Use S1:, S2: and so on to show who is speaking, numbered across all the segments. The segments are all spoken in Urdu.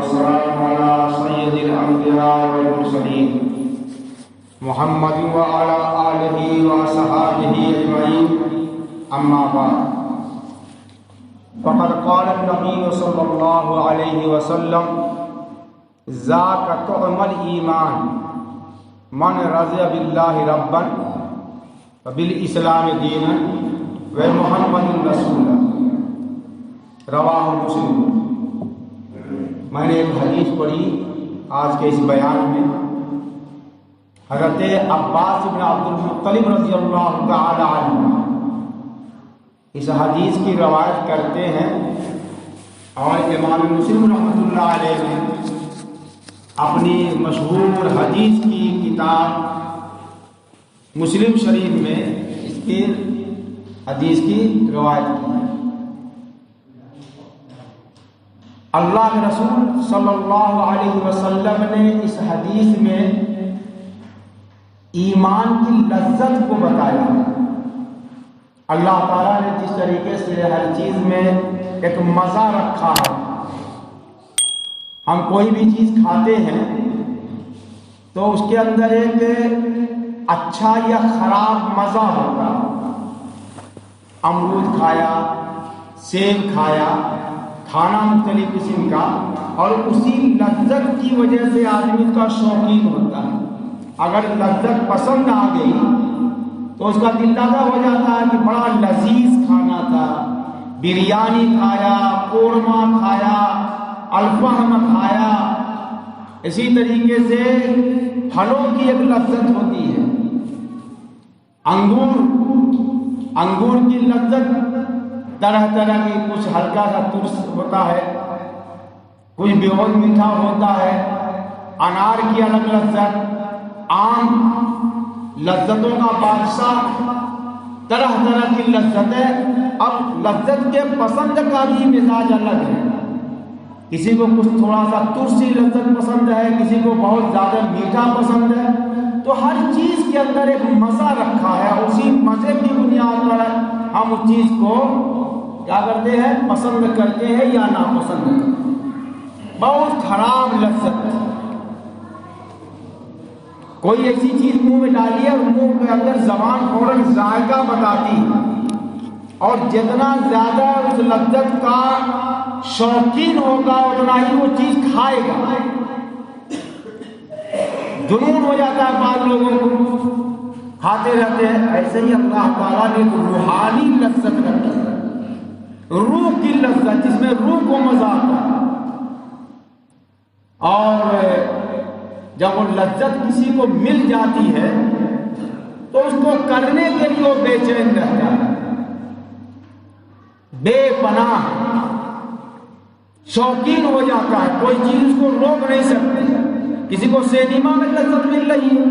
S1: والسلام على سيد الأنبياء والمرسلين محمد وعلى آله وصحبه أجمعين أما بعد فقد قال النبي صلى الله عليه وسلم ذاك طعم الإيمان من رضي بالله ربا وبالإسلام دينا ومحمد رسولا رواہ مسلم۔ میں نے ایک حدیث پڑھی آج کے اس بیان میں، حضرت عباس بن عبد المطلب رضی اللہ تعالی عنہ اس حدیث کی روایت کرتے ہیں، اور امام مسلم رحمۃ اللہ علیہ نے اپنی مشہور حدیث کی کتاب مسلم شریف میں اس کی حدیث کی روایت کی۔ اللہ کے رسول صلی اللہ علیہ وسلم نے اس حدیث میں ایمان کی لذت کو بتایا۔ اللہ تعالیٰ نے جس طریقے سے ہر چیز میں ایک مزہ رکھا ہے، ہم کوئی بھی چیز کھاتے ہیں تو اس کے اندر ایک اچھا یا خراب مزہ ہوتا ہے۔ امرود کھایا، سیب کھایا، کھانا مختلف قسم کا، اور اسی لذت کی وجہ سے آدمی کا شوقین ہوتا ہے۔ اگر لذت پسند آ گئی تو اس کا دل دادا ہو جاتا ہے کہ بڑا لذیذ کھانا تھا، بریانی کھایا، قورمہ کھایا، الفہم کھایا۔ اسی طریقے سے پھلوں کی ایک لذت ہوتی ہے، انگور کی لذت طرح طرح کی، کچھ ہلکا سا ترس ہوتا ہے، کچھ بہت میٹھا ہوتا ہے۔ انار کی الگ لذت، آم لذتوں کا بادشاہ، طرح طرح کی لذتیں۔ اب لذت کے پسند کا بھی مزاج الگ ہے، کسی کو کچھ تھوڑا سا ترسی لذت پسند ہے، کسی کو بہت زیادہ میٹھا پسند ہے۔ تو ہر چیز کے اندر ایک مزہ رکھا ہے، اسی مزے کی بنیاد پر ہم اس چیز کو کیا کرتے ہیں، پسند کرتے ہیں یا ناپسند کرتے ہیں۔ بہت خراب لذت، کوئی ایسی چیز منہ میں ڈالی ہے اور منہ کے اندر زبان فوراً ذائقہ بتاتی ہے، اور جتنا زیادہ اس لذت کا شوقین ہوگا اتنا ہی وہ چیز کھائے گا۔ جنون ہو جاتا ہے بعض لوگوں کو، کھاتے رہتے ہیں۔ ایسے ہی اللہ تعالیٰ نے روحانی لذت رکھی ہے، روح کی لذت، جس میں روح کو مزہ آتا ہے، اور جب وہ لذت کسی کو مل جاتی ہے تو اس کو کرنے کے لیے وہ بے چین رہتا ہے، بے پناہ شوقین ہو جاتا ہے، کوئی چیز اس کو روک نہیں سکتی۔ کسی کو سینما میں لذت مل رہی ہے،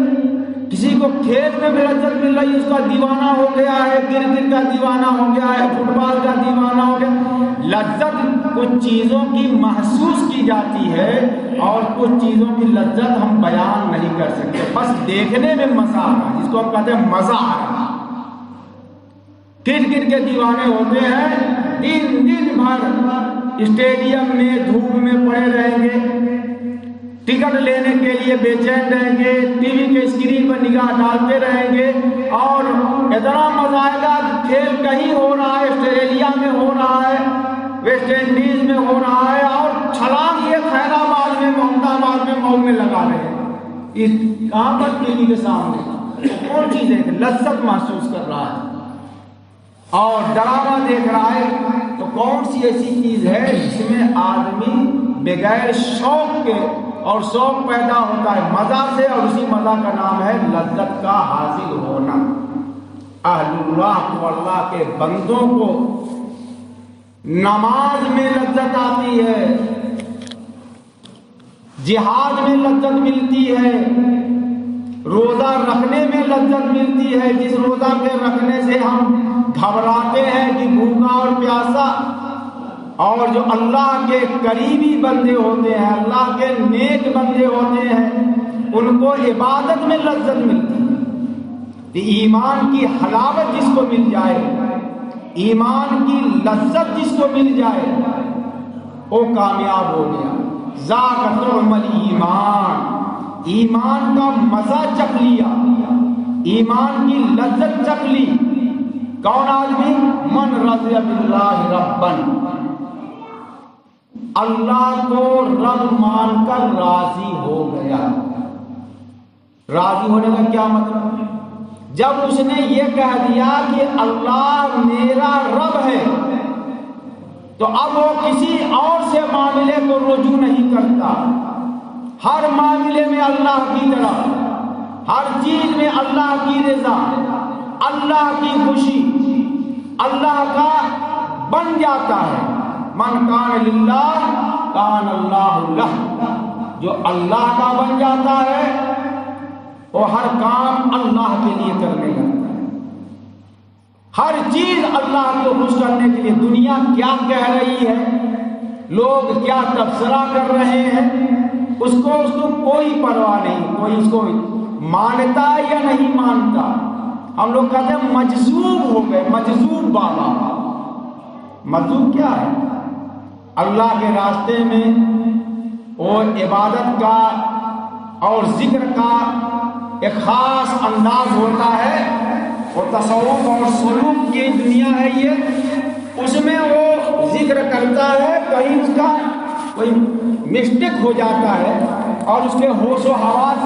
S1: کسی کو کھیل میں بھی لذت مل رہی ہے، اس کا دیوانہ ہو گیا ہے، کرکٹ کا دیوانہ ہو گیا ہے، فٹ بال کا دیوانہ ہو گیا۔ لذت کچھ چیزوں کی محسوس کی جاتی ہے، اور کچھ چیزوں کی لذت ہم بیان نہیں کر سکتے، بس دیکھنے میں مزہ آ رہا ہے، جس کو ہم کہتے ہیں مزہ آ رہا ہے۔ کرکٹ کے دیوانے ہوتے ہیں، دن بھر اسٹیڈیم میں دھوپ میں پڑے رہیں گے، ٹکٹ لینے کے لیے بے چین رہیں گے، ٹی وی کے اسکرین پر نگاہ ڈالتے رہیں گے، اور اتنا مزہ آئے گا کہ کھیل کہیں ہو رہا ہے، آسٹریلیا میں ہو رہا ہے، ویسٹ انڈیز میں ہو رہا ہے، اور چھلانگ یہ خیر آباد میں، محمد آباد میں، مئو میں لگا رہے ہیں، کہاں پر ٹی وی کے سامنے کون چیز ہے، لذت محسوس کر رہا ہے اور ڈرامہ دیکھ رہا ہے۔ تو کون سی ایسی چیز ہے جس میں آدمی بغیر شوق کے، اور شوق پیدا ہوتا ہے مزہ سے، اور اسی مزہ کا نام ہے لذت کا حاصل ہونا۔ اہل اللہ کو، اللہ کے بندوں کو نماز میں لذت آتی ہے، جہاد میں لذت ملتی ہے، روزہ رکھنے میں لذت ملتی ہے، جس روزہ کے رکھنے سے ہم گھبراتے ہیں کہ بھوکا اور پیاسا، اور جو اللہ کے قریبی بندے ہوتے ہیں، اللہ کے نیک بندے ہوتے ہیں، ان کو عبادت میں لذت ملتی ہے۔ کہ ایمان کی حلاوت جس کو مل جائے، ایمان کی لذت جس کو مل جائے، وہ کامیاب ہو گیا۔ ذاق طعم الایمان، ایمان کا مزہ چکھ لیا، ایمان کی لذت چکھ لی۔ کون آدمی؟ من رضی باللہ ربن، اللہ کو رب مان کر راضی ہو گیا۔ راضی ہونے کا کیا مطلب؟ جب اس نے یہ کہہ دیا کہ اللہ میرا رب ہے، تو اب وہ کسی اور سے معاملے کو رجوع نہیں کرتا، ہر معاملے میں اللہ کی طرف، ہر چیز میں اللہ کی رضا، اللہ کی خوشی، اللہ کا بن جاتا ہے۔ من کان للہ کان اللہ لہ، جو اللہ کا بن جاتا ہے وہ ہر کام اللہ کے لیے کرنے لگتا ہے، ہر چیز اللہ کو خوش کرنے کے لیے۔ دنیا کیا کہہ رہی ہے، لوگ کیا تبصرہ کر رہے ہیں، اس کو کوئی پرواہ نہیں، کوئی اس کو مانتا یا نہیں مانتا۔ ہم لوگ کہتے ہیں مجذوب ہو گئے، مجذوب بابا۔ مجذوب کیا ہے؟ اللہ کے راستے میں اور عبادت کا اور ذکر کا ایک خاص انداز ہوتا ہے، اور تصوف اور سلوک کی دنیا ہے یہ، اس میں وہ ذکر کرتا ہے، کہیں اس کا کوئی مسٹیک ہو جاتا ہے اور اس کے ہوش و حواس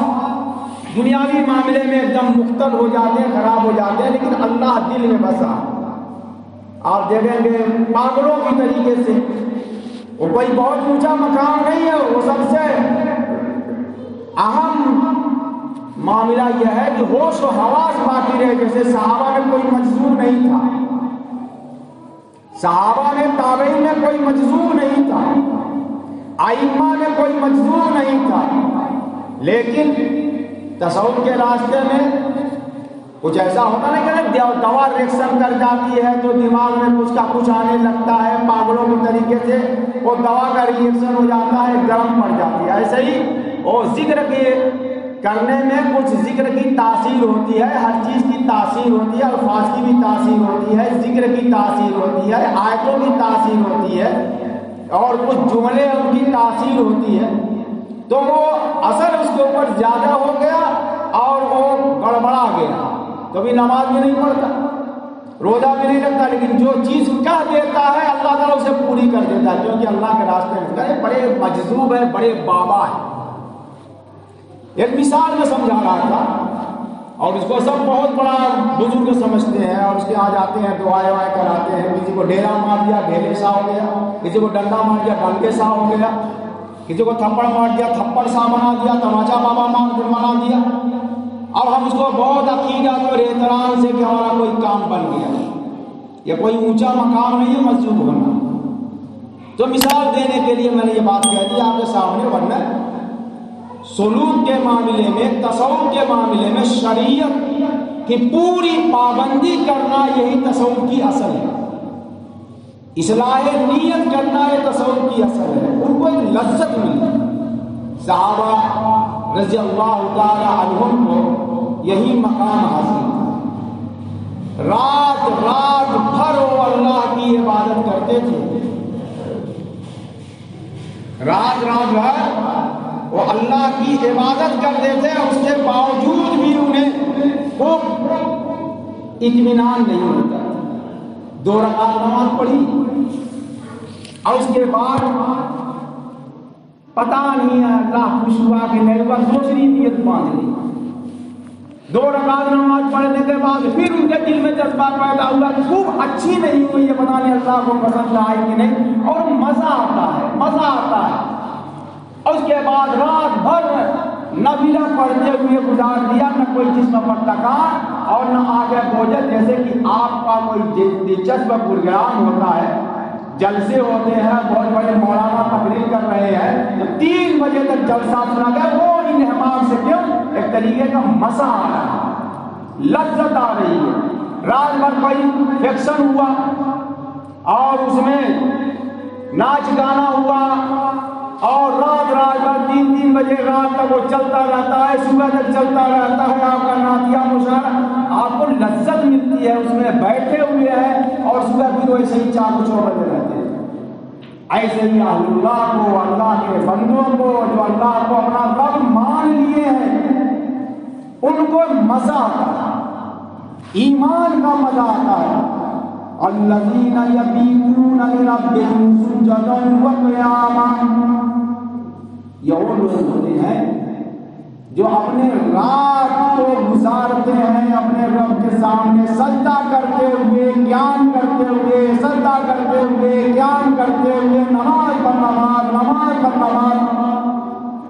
S1: دنیاوی معاملے میں ایک دم مختل ہو جاتے ہیں، خراب ہو جاتے ہیں، لیکن اللہ دل میں بسا۔ آپ دیکھیں گے پاگلوں کی طریقے سے، وہ کوئی بہت اونچا مقام نہیں ہے، وہ سب سے اہم معاملہ یہ ہے کہ ہوش و حواس باقی رہے۔ جیسے صحابہ میں کوئی مجذوب نہیں تھا، صحابہ میں تابعین میں کوئی مجذوب نہیں تھا، ائمہ میں کوئی مجذوب نہیں تھا، لیکن تصوف کے راستے میں کچھ ایسا ہوتا نہیں کہ دوا ریئیکشن کر جاتی ہے تو دماغ میں کچھ کا کچھ آنے لگتا ہے، پاگلوں کے طریقے سے وہ دوا کا ریئیکشن ہو جاتا ہے، گرم پڑ جاتی ہے۔ ایسے ہی اور ذکر کے کرنے میں کچھ ذکر کی تاثیر ہوتی ہے، ہر چیز کی تاثیر ہوتی ہے، الفاظ کی بھی تاثیر ہوتی ہے، ذکر کی تاثیر ہوتی ہے، آیتوں کی تاثیر ہوتی ہے، اور کچھ جملے ان کی تاثیر ہوتی ہے، تو وہ اثر اس کے اوپر زیادہ ہو گیا اور وہ گڑبڑا گیا، تو بھی نماز بھی نہیں پڑھتا، روزہ بھی نہیں رکھتا، لیکن جو چیز کہہ دیتا ہے اللہ تعالیٰ اسے پوری کر دیتا ہے، کیونکہ اللہ کے راستے میں بڑے مجذوب ہے، بڑے بابا ہے۔ ایک مثال میں سمجھا رہا تھا، اور اس کو سب بہت بڑا بزرگ سمجھتے ہیں، اور اس کے آ جاتے ہیں دعائیں کراتے ہیں، کسی کو ڈیرا مار دیا ڈھیلے سا ہو گیا، کسی کو ڈنڈا مار دیا ڈنڈے سا ہو گیا، کسی کو تھپڑ مار دیا تھپڑ سا بنا دیا، تماچا بابا مار بنا دیا، اب ہم اس کو بہت عقیدت اور احترام سے کہ ہمارا کوئی کام بن گیا۔ یہ کوئی اونچا مقام نہیں ہے مجذوب ہونا۔ تو مثال دینے کے لیے میں نے یہ بات کہہ دی آپ کے سامنے، ورنہ سلوک کے معاملے میں، تصوف کے معاملے میں شریعت کی پوری پابندی کرنا یہی تصوف کی اصل ہے، اصلاح نیت کرنا یہ تصوف کی اصل ہے۔ ان کو ایک لذت ملی، صحابہ رضی اللہ تعالی عنہم کو یہی مقام حاصل تھا، رات رات بھر وہ اللہ کی عبادت کرتے تھے، رات رات بھر وہ اللہ کی عبادت کرتے تھے، اس کے باوجود بھی انہیں خوب اطمینان نہیں ہوتا۔ 2 رکعت نماز پڑھی اور اس کے بعد پتہ نہیں ہے اللہ خوش ہوا کہ میرے پاس دوسری نیت باندھ لی۔ 2 رکعت نماز پڑھنے کے بعد پھر ان کے دل میں جذبہ پیدا ہوا کہ خوب اچھی نہیں ہوئی، یہ پتہ نہیں اللہ کو پسند آئے کہ نہیں، اور مزہ آتا ہے، مزہ آتا ہے۔ اور اس کے بعد رات بھر نفلہ پڑھتے ہوئے گزار دیا، نہ کوئی جسم پر تکان اور نہ آگے بوجھل۔ جیسے کہ آپ کا کوئی دلچسپ پروگرام ہوتا ہے، جلسے ہوتے ہیں، بہت بڑے مولانا تقریر کر رہے ہیں، تو 3 بجے تک جلسہ سنا گیا، وہ انہمام سے کیوں ایک طریقے کا مزہ آ رہا ہے، لذت آ رہی ہے۔ رات بھر کوئی فیکشن ہوا اور اس میں ناچ گانا ہوا، اور رات بھر 3 بجے رات تک وہ چلتا رہتا ہے، صبح تک چلتا رہتا ہے آپ کا نعتیہ مشاعرہ، آپ کو لذت ملتی ہے، اس میں بیٹھے ہوئے ہیں، اور صبح پھر ویسے ہی 4 بجے رہتے ہیں۔ ایسے ہی اہل اللہ کو، اللہ کے بندوں کو جو اللہ کو اپنا رب مان لیے ہیں، ان کو مزہ آتا ہے، ایمان کا مزہ آتا ہے۔ الذین یبیتون لربہم سجدا وقیاما، یہ وہ لوگ ہوتے ہیں جو اپنے رات کو گزارتے ہیں اپنے رب کے سامنے سجدہ کرتے ہوئے، قیام کرتے ہوئے، سجدہ کرتے ہوئے، قیام کرتے ہوئے، نماز پر نماز، نماز پر نماز۔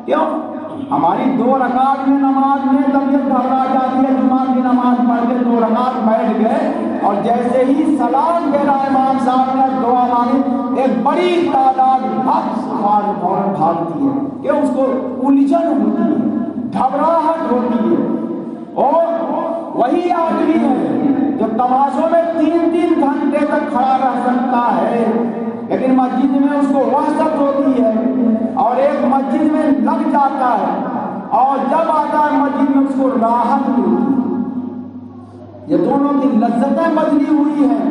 S1: کیوں؟ ہماری 2 رکعت میں نماز میں طبیعت گھبرا جاتی ہے، جمعہ کی نماز پڑھ کے 2 رکعت بیٹھ گئے اور جیسے ہی سلام پھیرا امام صاحب نے دعا مانگی، ایک بڑی تعداد فوراً بھاگتی ہے کہ اس کو الجھن ہوتی ہے، گھبراہٹ ہوتی ہے۔ اور وہی آدمی ہے جو تماشوں میں 3 گھنٹے تک کھڑا رہ سکتا ہے، لیکن مسجد میں اس کو وحشت ہوتی ہے، اور ایک مسجد میں لگ جاتا ہے اور جب آتا ہے مسجد میں اس کو راحت ملتی ہے۔ یہ دونوں کی لذتیں بدلی ہوئی ہیں،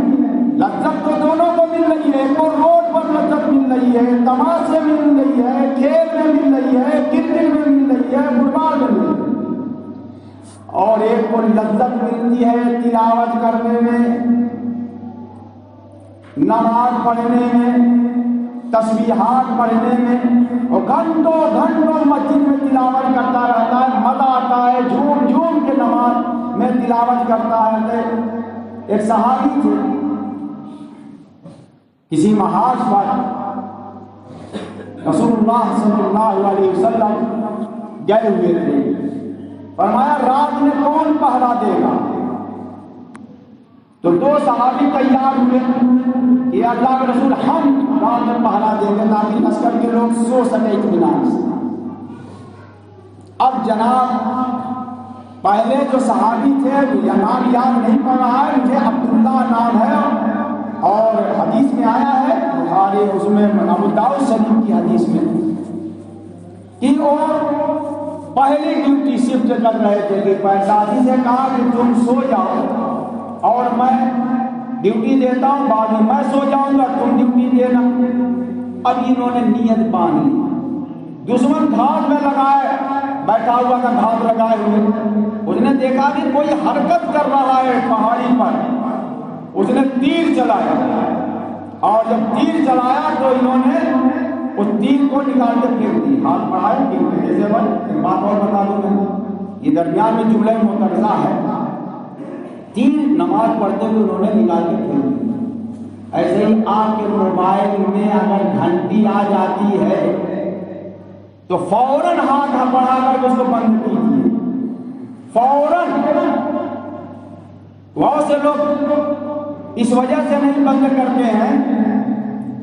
S1: لذت تو دونوں کو مل رہی ہے، ایک کو روڈ پر لذت مل رہی ہے، تماشے میں مل رہی ہے، کھیل میں مل رہی ہے، کرکٹ میں مل رہی ہے، فٹ بال میں مل رہی ہے، اور ایک کو لذت ملتی ہے تلاوت کرنے میں، نماز پڑھنے میں، تسبیحات پڑھنے میں، اور گھنٹوں گھنٹوں مسجد میں تلاوت کرتا رہتا ہے، مزہ آتا ہے، جھوم جھوم کے نماز میں تلاوت کرتا ہے۔ ایک صحابی تھے، کسی محاذ پر رسول اللہ صلی اللہ علیہ وسلم گئے ہوئے تھے، فرمایا رات میں کون پہرا دے گا؟ تو 2 صحابی تیار ہوئے کہ اللہ کے رسول ہم رات میں پہرا دیں گے تاکہ لشکر کے لوگ سو سکے اطمینان سے۔ اب جناب پہلے جو صحابی تھے، یہ نام یاد نہیں پڑ رہا ہے مجھے، عبداللہ نام ہے، اور حدیث میں آیا ہے بخاری اس میں ابو داؤد شریف کی حدیث میں کہ وہ پہلی ڈیوٹی شفٹ کر رہے تھے کہ ساتھی سے کہا کہ تم سو جاؤ اور میں ڈیوٹی دیتا ہوں، بعد میں میں سو جاؤں گا، تم ڈیوٹی دینا۔ اب انہوں نے نیت باندھ لی، دشمن گھاٹ میں لگائے بیٹھا ہوا تھا، گھاٹ لگائے ہوئے، اس نے دیکھا کہ کوئی حرکت کر رہا ہے پہاڑی پر، اس نے تیر چلایا، اور جب تیر چلایا تو انہوں نے اس تیر کو نکال کے پھینک دی، ہاتھ بڑھائے پھینک دی۔ جیسے ایک بات اور بتا دوں میں، یہ درمیان میں جملہ مترجمہ ہے، تیر نماز پڑھتے ہوئے انہوں نے نکال کے پھینک دی۔ ایسے ہی آپ کے موبائل میں اگر گھنٹی آ جاتی ہے تو فوراً ہاتھ بڑھا کر اس کو بند کیجیے، فوراً۔ بہت سے لوگ اس وجہ سے نہیں بند کرتے ہیں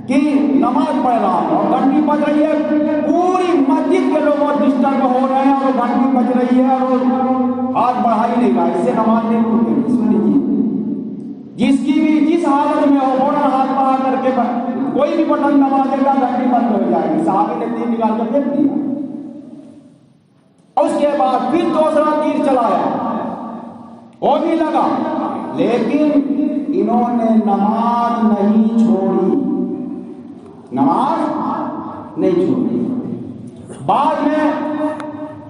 S1: کہ نماز پڑھ رہا ہوں اور گھنٹی بج رہی ہے، پوری مسجد کے لوگ ڈسٹرب ہو رہے ہیں اور گھنٹی بج رہی ہے اور ہاتھ بڑھا ہی نہیں رہا، اس سے نماز نہیں ٹوٹے گی۔ سن لیجیے، جس کی بھی جس حالت میں ہو فوراً ہاتھ بڑھا کر کے کوئی بھی بٹن دبا دے گا، گھنٹی بند ہو جائے گی۔ صحابی نے تیر نکال کر پھینک دیا، اس کے بعد پھر دوسرا تیر چلایا، وہ بھی لگا، لیکن انہوں نے نماز نہیں چھوڑی، نماز نہیں چھوڑی۔ بعد میں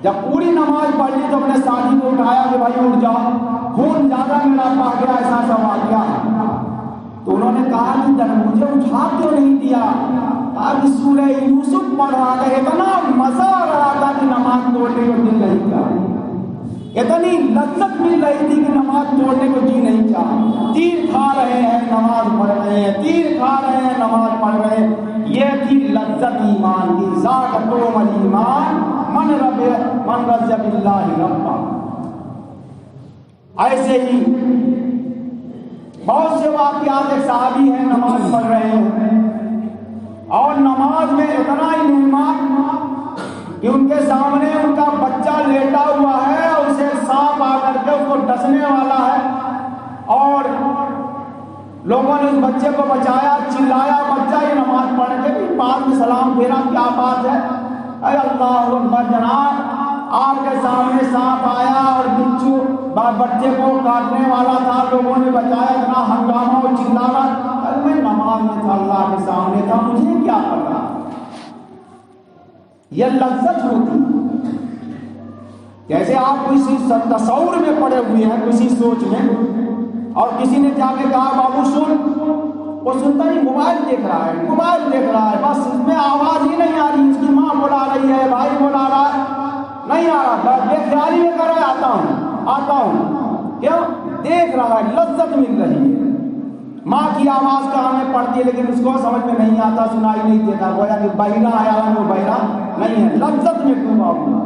S1: جب پوری نماز پڑھ لی تو اپنے ساتھی کو اٹھایا کہ بھائی اٹھ جاؤ، خون زیادہ میرا بہہ گیا، ایسا سا واقعہ ہے۔ تو انہوں نے کہا کہ مجھے اٹھا کیوں نہیں دیا؟ کہا کہ سورہ یوسف پڑھ رہا تھا، اتنا مزہ آ رہا تھا کہ نماز توڑنے کو دل نہیں چاہا، اتنی لذت مل رہی تھی کہ نماز توڑنے کو جی نہیں چاہا۔ تیر کھا رہے ہیں نماز پڑھ رہے ہیں، تیر کھا رہے ہیں نماز پڑھ رہے ہیں، یہ تھی لذت ایمان کی۔ ذاق قوم الایمان من رضی باللہ ربا۔ ایسے ہی بہت سے واقعات، ایک صحابی ہیں نماز پڑھ رہے ہیں اور نماز میں اتنا ہی نعمت کہ ان کے سامنے ان کا بچہ لیٹا ہوا ہے اور اسے سانپ آ کر کے اس کو ڈسنے والا ہے، اور لوگوں نے اس بچے کو بچایا، چلایا، بچہ ہی نماز پڑھ کے بھی بعد میں سلام پھیرا، کیا بات ہے، اے اللہ اکبر جناب، آپ کے سامنے سانپ آیا اور بچھو بچے کو کاٹنے والا تھا، لوگوں نے بچایا، اتنا ہنگامہ اور چلانا، میں نماز میں تھا، اللہ کے تمہارے سامنے تھا، مجھے کیا پتا۔ یہ لذت ہوتی ہے، جیسے آپ کسی تصور میں پڑے ہوئے ہیں، کسی سوچ میں، اور کسی نے جا کے کہا بابو سن، وہ سنتا نہیں، موبائل دیکھ رہا ہے، موبائل دیکھ رہا ہے، بس اس میں آواز ہی نہیں آ رہی، اس کی ماں بلا رہی ہے، بھائی بلا رہا ہے، نہیں آ رہا، بے خیالی میں کر رہا ہے آتا ہوں، کیوں؟ دیکھ رہا ہے، لذت مل رہی ہے۔ ماں کی آواز کا ہمیں پڑتی ہے لیکن اس کو سمجھ میں نہیں آتا، سنائی نہیں دیتا، گویا کہ بہرا ہے، وہ بہرا نہیں ہے، لذت میں ڈوبا ہوا۔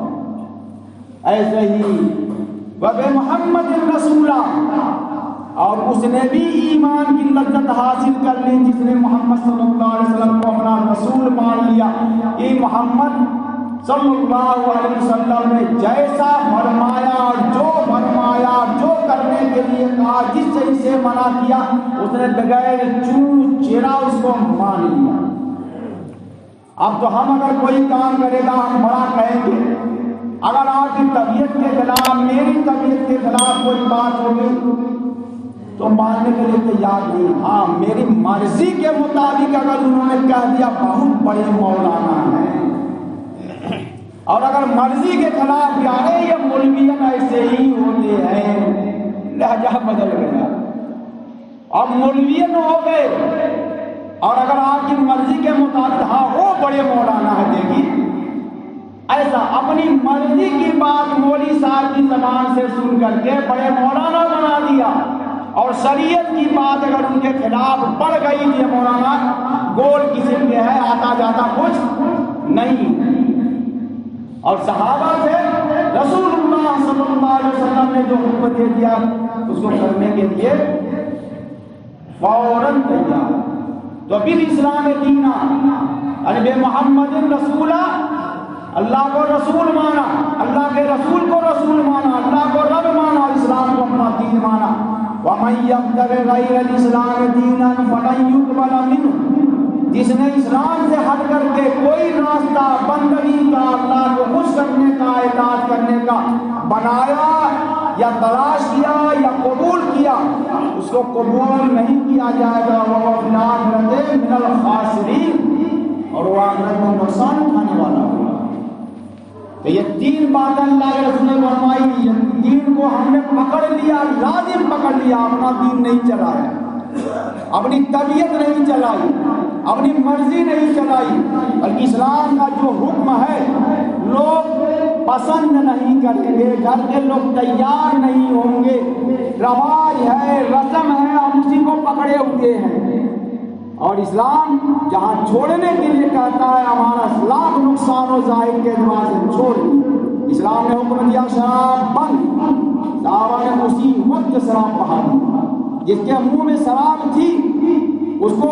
S1: ایسے ہی وبے محمد رسولہ، اور اس نے بھی ایمان کی لذت حاصل کر لی جس نے محمد صلی اللہ علیہ وسلم کو اپنا رسول مان لیا۔ کہ محمد صلی اللہ علیہ وسلم نے جیسا فرمایا، جو فرمایا، جو کرنے کے لیے کہا، جس چیز سے منع کیا، اس نے بغیر چون چرا اس کو مان لیا۔ اب تو ہم اگر کوئی کام کرے گا ہم بڑا کہیں گے، اگر آپ کی طبیعت کے خلاف، میری طبیعت کے خلاف کوئی بات ہوگی تو ماننے کے لیے تیار نہیں۔ ہاں، میری مرضی کے مطابق اگر انہوں نے کہہ دیا بہت بڑے مولانا ہیں، اور اگر مرضی کے خلاف یارے یہ مولویت ایسے ہی ہوتے ہیں، لہجہ بدل گیا، اب مولویت ہو گئے، اور اگر آپ کی مرضی کے مطابق ہاں وہ بڑے مولانا ہے، دیکھیے ایسا اپنی مرضی کی بات مولوی صاحب کی زبان سے سن کر کے بڑے مولانا بنا دیا، اور شریعت کی بات اگر ان کے خلاف پڑ گئی، یہ مولانا گول قسم کے ہے، آتا جاتا کچھ نہیں۔ اور صحابہ سے رسول اللہ صلی اللہ علیہ وسلم نے جو حکم دے دیا اس کو کرنے کے لیے فوراً تیار۔ تو پھر اسلام دینا، بے محمد رسولہ، اللہ کو رسول مانا، اللہ کے رسول کو رسول مانا، اللہ کو رب مانا، اسلام کو اپنا دین مانا۔ وَمَن يَبْتَغِ غَيْرَ الْإِسْلَامِ دِينًا فَلَن يُقْبَلَ مِنْهُ، جس نے اسلام سے ہٹ کر کے کوئی راستہ بندگی کا، اللہ کو خوش کرنے کا، اطاعت کرنے کا بنایا یا تلاش کیا یا قبول کیا، اس کو قبول نہیں کیا جائے گا، وہ فی الآخرۃ من الخاسرین، اور وہ آخرت میں نقصان اٹھانے والا ہوگا۔ تو یہ تین باتیں اللہ کے رسول نے فرمائی، یہ دین کو ہم نے پکڑ لیا، لازم پکڑ لیا، اپنا دین نہیں چلایا، اپنی طبیعت نہیں چلائی، اپنی مرضی نہیں چلائی، بلکہ اسلام کا جو حکم ہے لوگ پسند نہیں کریں گے، گھر کے لوگ تیار نہیں ہوں گے، رواج ہے، رسم ہے، ہم اسی کو پکڑے ہوئے ہیں۔ اور اسلام جہاں چھوڑنے کے لیے کہتا ہے ہمارا لاکھ نقصان و ظاہر کے اعتبار سے چھوڑ دیا، اسلام نے حکم دیا شراب بند، صحابہ نے اسی وقت شراب بہا دی، جس کے منہ میں شراب تھی اس کو